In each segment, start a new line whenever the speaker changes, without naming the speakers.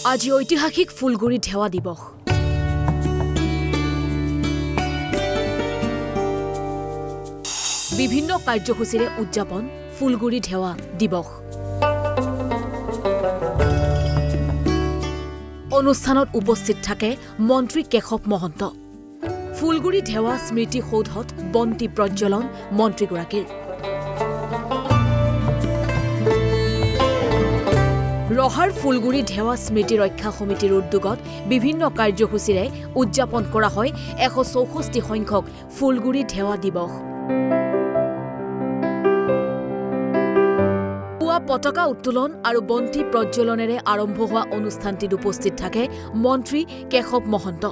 আজি ঐতিহাসিক ফুলগুৰি ঢেৱা দিৱস। বিভিন্ন কাৰ্যসূচীৰে উদযাপন ফুলগুৰি ঢেৱা দিৱস। অনুষ্ঠানত উপস্থিত থাকে মন্ত্ৰী কেশৱ মহন্ত। ফুলগুৰি ঢেৱা স্মৃতি সৌধত বন্তি প্ৰজ্বলন মন্ত্ৰীগৰাকীৰ। ৰহাৰ ফুলগুৰি ঢেৱা স্মৃতি ৰক্ষা সমিতিৰ উদ্যোগত বিভিন্ন কাৰ্যসূচীৰে উদযাপন কৰা হয় ১৬৪ সংখ্যক ফুলগুৰি ঢেৱা দিৱস। পুৱা পতাকা উত্তোলন আৰু বন্তি প্ৰজ্বলনেৰে আৰম্ভ হোৱা অনুষ্ঠানটিত উপস্থিত থাকে মন্ত্ৰী কেশৱ মহন্ত।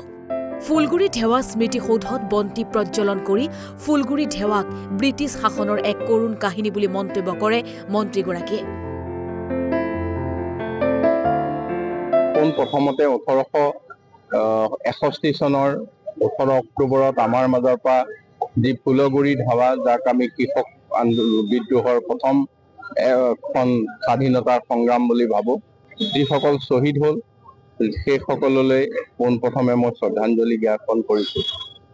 ফুলগুৰি ঢেৱা স্মৃতি সৌধত বন্তি প্ৰজ্বলন কৰি ফুলগুৰি ঢেৱাক ব্ৰিটিছ শাসনৰ এক কৰুণ কাহিনী বুলি মন্তব্য কৰে মন্ত্ৰীগৰাকীয়ে।
প্ৰথমতে ১৮৬১ চনৰ ১৮ অক্টোবৰত আমাৰ মাজৰ পৰা যি ফুলগুৰি ঢেৱা, যাক আমি কৃষক বিদ্ৰোহৰ প্ৰথম এখন স্বাধীনতাৰ সংগ্ৰাম বুলি ভাবোঁ, যিসকল শ্বহীদ হ'ল সেইসকললৈ পোনপ্ৰথমে মই শ্ৰদ্ধাঞ্জলি জ্ঞাপন কৰিছোঁ।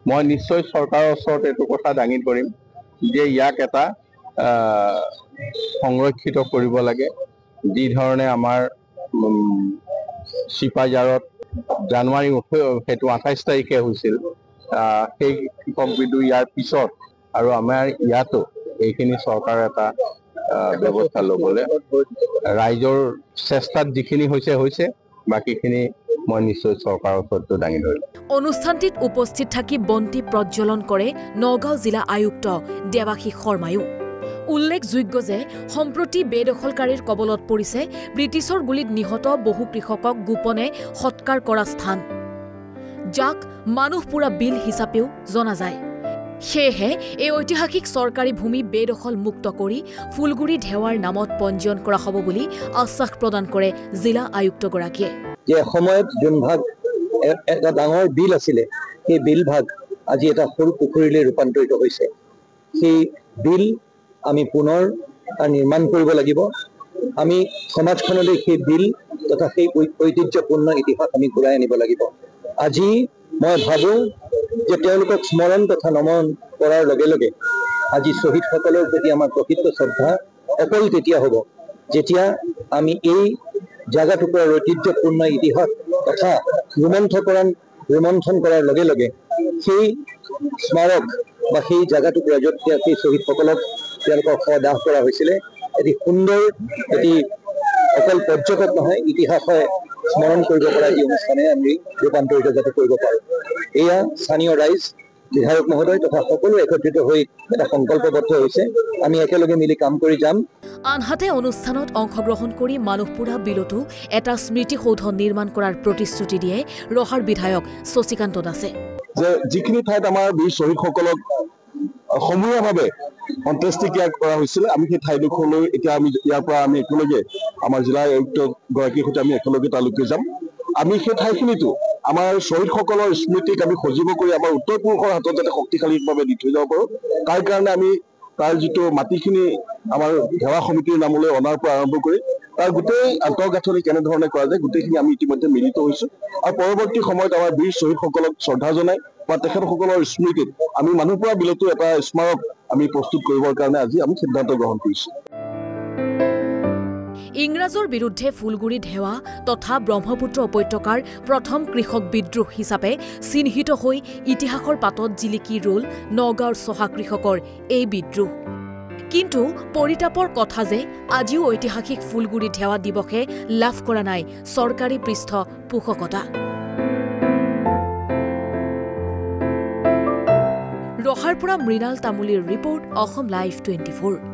মই নিশ্চয় চৰকাৰৰ ওচৰত এইটো কথা দাঙি ধৰিম যে ইয়াক এটা সংৰক্ষিত কৰিব লাগে। যি ধৰণে আমাৰ চিপাঝাৰত জানুৱাৰী ২৮ তাৰিখে হৈছিল, সেই কৃষক বিদ্ৰোহ ইয়াৰ পিছত আৰু আমাৰ ইয়াতো এইখিনি চৰকাৰৰ এটা ব্যৱস্থা ল'বলৈ ৰাইজৰ চেষ্টাত যিখিনি হৈছে বাকীখিনি মই নিশ্চয় চৰকাৰৰ ওচৰত দাঙি ধৰিম।
অনুষ্ঠানটিত উপস্থিত থাকি বন্তি প্ৰজ্বলন কৰে নগাঁও জিলা আয়ুক্ত দেৱাশীষ শৰ্মায়ো। উল্লেখযোগ্য যে সম্প্ৰতি বেদখলকাৰীৰ কবলত পৰিছে ব্ৰিটিছৰ গুলীত নিহত বহু কৃষকক গোপনে সৎকাৰ কৰা স্থান, যাক মানুহপুৰা বিল হিচাপেও জনা যায়। সেয়েহে এই ঐতিহাসিক চৰকাৰী ভূমি বেদখল মুক্ত কৰি ফুলগুৰি ঢেৱাৰ নামত পঞ্জীয়ন কৰা হ'ব বুলি আশ্বাস প্ৰদান কৰে জিলা আয়ুক্তগৰাকীয়ে।
যে সময়ত যোন ভাগ এটা ডাঙৰ বিল আছিলে, সেই বিল ভাগ আজি এটা সৰু পুখুৰীলৈ ৰূপান্তৰিত হৈছে। সেই বিল আমি পুনৰ নিৰ্মাণ কৰিব লাগিব। আমি সমাজখনলৈ সেই বিল তথা সেই ঐতিহ্যপূৰ্ণ ইতিহাস আমি ঘূৰাই আনিব লাগিব। আজি মই ভাবোঁ যে তেওঁলোকক স্মৰণ তথা নমন কৰাৰ লগে লগে আজি শ্বহীদসকলৰ প্ৰতি আমাৰ প্ৰকৃত শ্ৰদ্ধা অকল তেতিয়া হ'ব যেতিয়া আমি এই জাগাটুকুৰাৰ ঐতিহ্যপূৰ্ণ ইতিহাস তথা ৰোমন্থন কৰাৰ লগে লগে সেই স্মাৰক বা সেই জাগাটুকুৰা য'ত সেই শ্বহীদসকলক তেওঁলোকক সদাহ কৰা হৈছিলে, এটি সুন্দৰ এটি অকল পৰ্যটক নহয়, ইতিহাসে স্মৰণ কৰিব পৰা এই অনুষ্ঠানে আমি ৰূপান্তৰিত যাতে কৰিব পাৰোঁ। এয়া স্থানীয় ৰাইজ, বিধায়ক মহোদয় তথা সকলো একত্ৰিত হৈ এটা সংকল্পবদ্ধ হৈছে। আমি একেলগে মিলি কাম কৰি যাম।
আনহাতে অনুষ্ঠানত অংশগ্ৰহণ কৰি মানুহপুৰা বিলতো এটা স্মৃতিসৌধ নিৰ্মাণ কৰাৰ প্ৰতিশ্ৰুতি দিয়ে ৰহাৰ বিধায়ক শশীকান্ত দাসে।
যে যিখিনি ঠাইত আমাৰ বীৰ শ্বহীদসকলক সমূহীয়াভাৱে অন্ত্যেষ্টিক্ৰিয়া কৰা হৈছিলে, আমি সেই ঠাইডোখৰলৈ এতিয়া আমি ইয়াৰ পৰা আমি একেলগে আমাৰ জিলা আয়ুক্তগৰাকীৰ সৈতে আমি একেলগে তালৈকে যাম। আমি সেই ঠাইখিনিতো আমাৰ শ্বহীদসকলৰ স্মৃতিক আমি সজীৱ কৰি আমাৰ উত্তৰ পুৰুষৰ হাতত যাতে শক্তিশালীভাৱে দি থৈ যাব পাৰোঁ, তাৰ কাৰণে আমি তাৰ যিটো মাটিখিনি আমাৰ ঢেৱা সমিতিৰ নামলৈ অনাৰ পৰা আৰম্ভ কৰি তাৰ গোটেই আন্তঃগাঁথনি কেনেধৰণে কৰা যায় গোটেইখিনি আমি ইতিমধ্যে মিলিত হৈছোঁ। আৰু পৰৱৰ্তী সময়ত আমাৰ বীৰ শ্বহীদসকলক শ্ৰদ্ধা জনাই বা তেখেতসকলৰ স্মৃতিত আমি মানুহপুৰা বিলতো এটা স্মাৰক আমি প্ৰস্তুত কৰিবৰ কাৰণে আজি আমি সিদ্ধান্ত গ্ৰহণ কৰিছোঁ।
ইংৰাজৰ বিৰুদ্ধে ফুলগুৰি ঢেৱা তথা ব্ৰহ্মপুত্ৰ উপত্যকাৰ প্ৰথম কৃষক বিদ্ৰোহ হিচাপে চিহ্নিত হৈ ইতিহাসৰ পাতত জিলিকি ৰল নগাঁৱৰ চহা কৃষকৰ এই বিদ্ৰোহ। কিন্তু পৰিতাপৰ কথা যে আজিও ঐতিহাসিক ফুলগুৰি ঢেৱা দিৱসে লাভ কৰা নাই চৰকাৰী পৃষ্ঠপোষকতা। ৰহাৰ পৰা মৃণাল তামুলীৰ ৰিপৰ্ট, অসম লাইভ 24।